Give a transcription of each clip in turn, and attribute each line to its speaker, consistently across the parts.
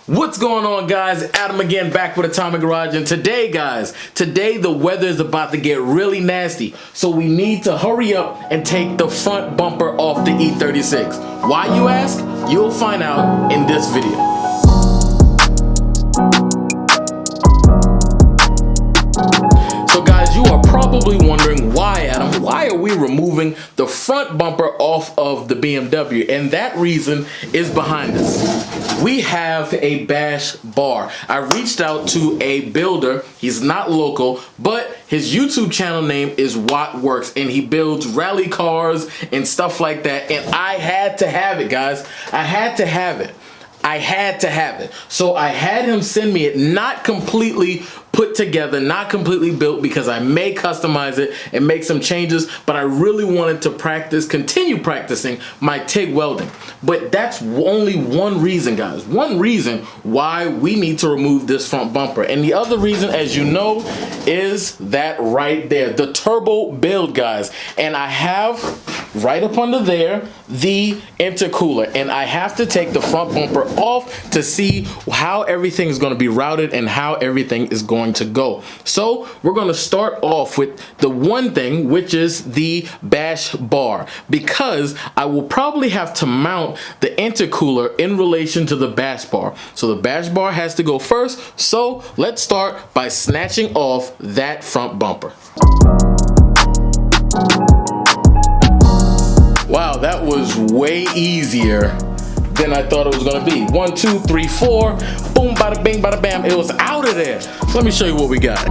Speaker 1: What's going on, guys? Adam again, back with Atomic Garage, and today the weather is about to get really nasty, so we need to hurry up and take the front bumper off the E36. Why, you ask? You'll find out in this video. You are probably wondering why, Adam, why are we removing the front bumper off of the BMW? And that reason is behind us. We have a bash bar. I reached out to a builder. He's not local, but his YouTube channel name is WATTWERKS, and he builds rally cars and stuff like that. And I had to have it, guys. I had to have it. So I had him send me it, not completely put together, not completely built, because I may customize it and make some changes, but I really wanted to continue practicing my TIG welding. But that's only one reason, guys. One reason why we need to remove this front bumper. And the other reason, as you know, is that right there, the turbo build, guys. And I have right up under there the intercooler, and I have to take the front bumper off to see how everything is going to be routed and how everything is going to go. So we're going to start off with the one thing, which is the bash bar, because I will probably have to mount the intercooler in relation to the bash bar. So the bash bar has to go first. So let's start by snatching off that front bumper. Wow, that was way easier than I thought it was gonna be. 1, 2, 3, 4, boom, bada bing, bada bam. It was out of there. So let me show you what we got.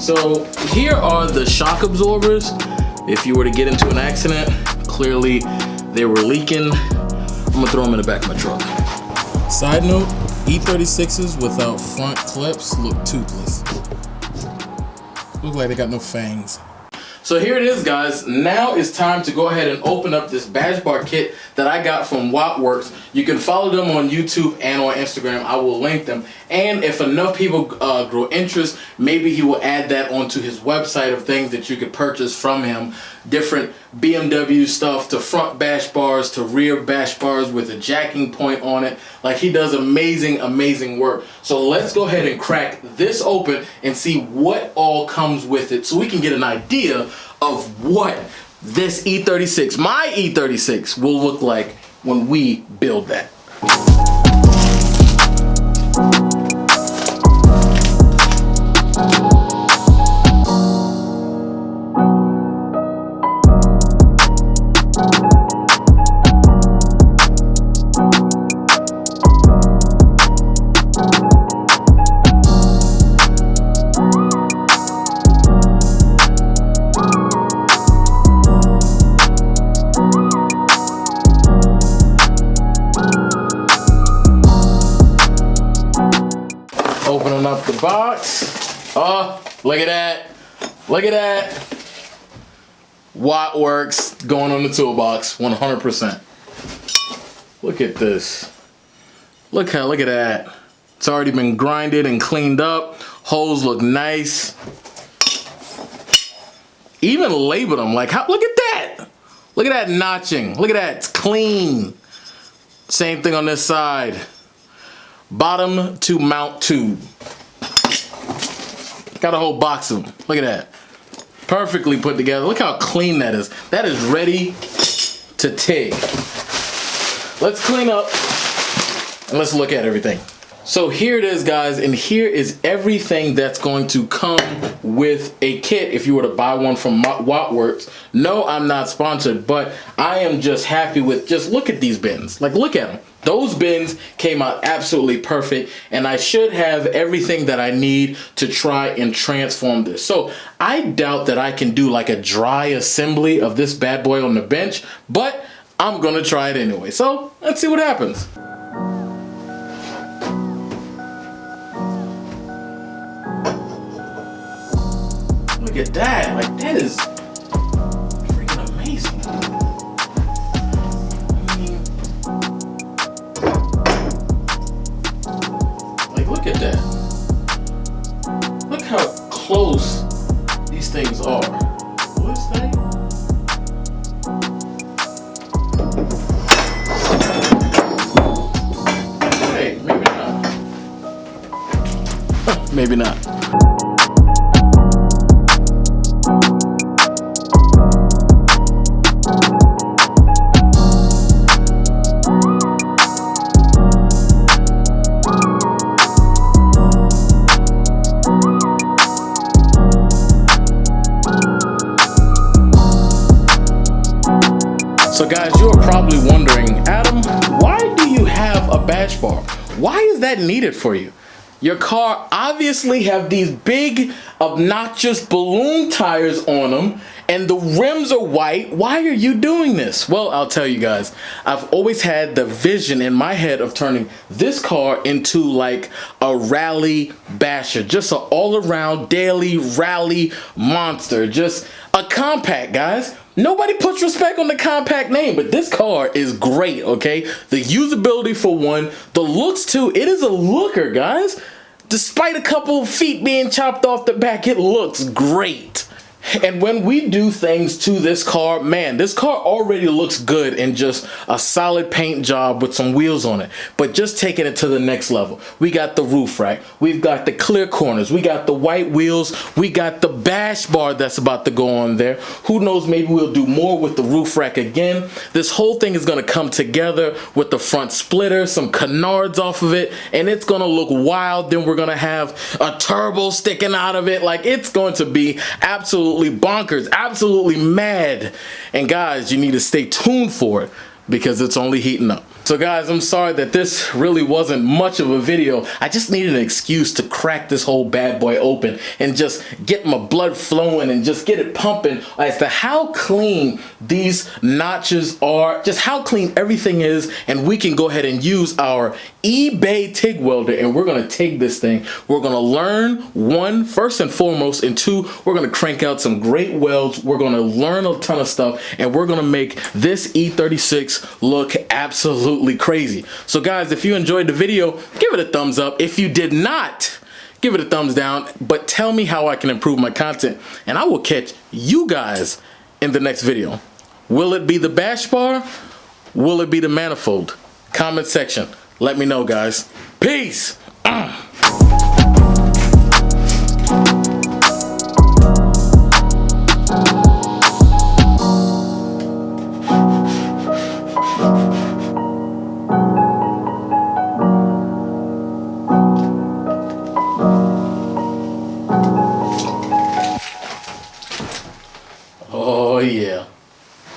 Speaker 1: So here are the shock absorbers. If you were to get into an accident, clearly they were leaking. I'm gonna throw them in the back of my truck. Side note, E36s without front clips look toothless. Look like they got no fangs. So here it is, guys. Now it's time to go ahead and open up this bash bar kit that I got from WATTWERKS. You can follow them on YouTube and on Instagram. I will link them. And if enough people grow interest, maybe he will add that onto his website of things that you could purchase from him. Different BMW stuff, to front bash bars, to rear bash bars with a jacking point on it. Like, he does amazing, amazing work. So let's go ahead and crack this open and see what all comes with it, so we can get an idea of what this E36, my E36, will look like when we build that. Opening up the box. Oh, look at that. Look at that. WATTWERKS going on the toolbox, 100%. Look at this. Look at that. It's already been grinded and cleaned up. Holes look nice. Even labeled them. Like, how? Look at that. Look at that notching. Look at that. It's clean. Same thing on this side. Bottom to mount tube. Got a whole box of them. Look at that. Perfectly put together. Look how clean that is. That is ready to TIG. Let's clean up and let's look at everything. So here it is, guys, and here is everything that's going to come with a kit if you were to buy one from WATTWERKS. No, I'm not sponsored, but I am just happy with, just look at these bins. Like, look at them. Those bins came out absolutely perfect, and I should have everything that I need to try and transform this. So I doubt that I can do like a dry assembly of this bad boy on the bench, but I'm gonna try it anyway. So let's see what happens. Look at that, like that is freaking amazing. I mean, like look at that. Look how close these things are. What's that? Hey, maybe not. Maybe not. So guys, you're probably wondering, Adam, why do you have a bash bar? Why is that needed for you? Your car obviously have these big, obnoxious balloon tires on them, and the rims are white. Why are you doing this? Well, I'll tell you guys, I've always had the vision in my head of turning this car into like a rally basher, just an all-around daily rally monster, just a compact, guys. Nobody puts respect on the compact name, but this car is great, okay? The usability for one, the looks too, it is a looker, guys. Despite a couple feet being chopped off the back, it looks great. And when we do things to this car, man, this car already looks good in just a solid paint job with some wheels on it. But just taking it to the next level. We got the roof rack. We've got the clear corners. We got the white wheels. We got the bash bar that's about to go on there. Who knows, maybe we'll do more with the roof rack again. This whole thing is going to come together with the front splitter, some canards off of it, and it's going to look wild. Then we're going to have a turbo sticking out of it. Like, it's going to be absolutely bonkers, absolutely mad. And guys, you need to stay tuned for it because it's only heating up. So guys, I'm sorry that this really wasn't much of a video. I just needed an excuse to crack this whole bad boy open and just get my blood flowing and just get it pumping as to how clean these notches are, just how clean everything is, and we can go ahead and use our eBay TIG welder, and we're gonna take this thing. We're gonna learn, one, first and foremost, and two, we're gonna crank out some great welds. We're gonna learn a ton of stuff, and we're gonna make this E36 look absolutely crazy. So guys, if you enjoyed the video, give it a thumbs up. If you did not, give it a thumbs down, but tell me how I can improve my content, and I will catch you guys in the next video. Will it be the bash bar? Will it be the manifold? Comment section. Let me know, guys. Peace.